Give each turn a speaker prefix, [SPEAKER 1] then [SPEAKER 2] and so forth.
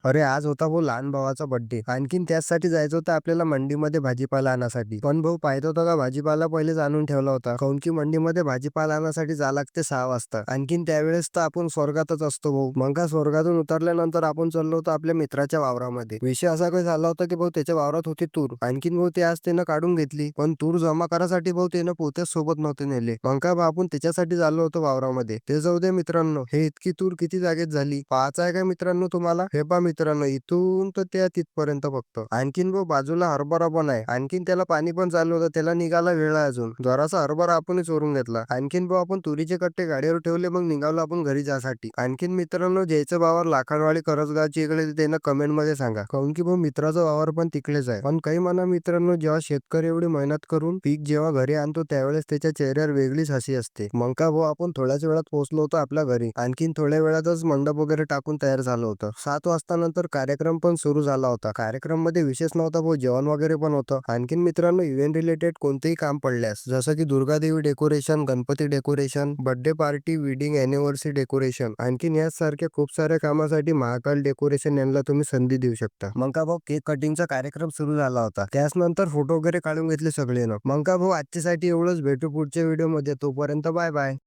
[SPEAKER 1] अरे आज होता भाऊ लहान भावाचा बर्थडे. आणखीन त्याचसाठी जायचं होतं आपल्याला मंडीमध्ये भाजीपाला आणण्यासाठी. पण भाऊ पाहत होता का भाजीपाला पहिलेच आणून ठेवला होता. काऊन की मंडीमध्ये भाजीपाला आणण्यासाठी जावं लागते 6 वाजता. आणखीन त्यावेळेस तर आपण स्वर्गातच असतो भाऊ. मग का स्वर्गातून उतरल्यानंतर आपण चाललो होतो आपल्या मित्राच्या वावरामध्ये. विषय असा काही झाला होता की भाऊ त्याच्या वावरात होती तूर. आणखीन भाऊ ते आज त्यानं काढून घेतली. पण तूर जमा करायसाठी भाऊ त्यानं पोत्याच सोबत नव्हते नेले. मग का आपण त्याच्यासाठी चाललो होतो वावरामध्ये. ते जाऊ दे मित्रांनो, हे इतकी तूर किती जागेत झाली पाहायचं आहे का मित्रांनो तुम्हाला? हे पहा मित्रांनो, इथून तर त्या तिथपर्यंत फक्त. आणखीन भाऊ बाजूला हरभरा पण आहे. आणखीन त्याला पाणी पण चालू होतं. त्याला निघायला वेळ आहे अजून. जरासा हरभरा आपणच चोरून घेतला. आणखीन भाऊ आपण तुरीचे कट्टे गाडीवर ठेवले, मग निघालो आपण घरी जासाठी. आणखीन मित्रांनो, ज्याचं वावर लाखांवाडी करसगावची इकडे त्यानं कमेंट मध्ये सांगा. काऊन की भाऊ मित्राचं वावर पण तिकडेच आहे. पण काही म्हणा मित्रांनो, जेव्हा शेतकरी एवढी मेहनत करून पीक जेव्हा घरी आणतो त्यावेळेस त्याच्या चेहऱ्यावर वेगळीच हसी असते. मग का भाऊ आपण थोड्याच वेळात पोहोचलो होतो आपल्या घरी. आणखीन थोड्या वेळातच मंडप वगैरे टाकून तयार झालं होतं. 7 वाजता नंतर कार्यक्रम पण सुरू झाला होता. कार्यक्रम मध्ये विशेष नव्हता भाऊ, जेवण वगैरे पण होतं. आणखीन मित्रांनो, इव्हेंट रिलेटेड कोणतेही काम पडल्यास जसं की Durgadevi decoration, Ganpati decoration, birthday party, wedding anniversary decoration, आणखीन यासारख्या खूप साऱ्या कामासाठी महाकाल डेकोरेशन यांना तुम्ही संधी देऊ शकता. मग का भाऊ केक कटिंगचा कार्यक्रम सुरू झाला होता. त्याच नंतर फोटो वगैरे काढून घेतले सगळे. मग का भाऊ आजच्यासाठी एवढंच. भेटू पुढच्या व्हिडिओ मध्ये. तोपर्यंत बाय बाय.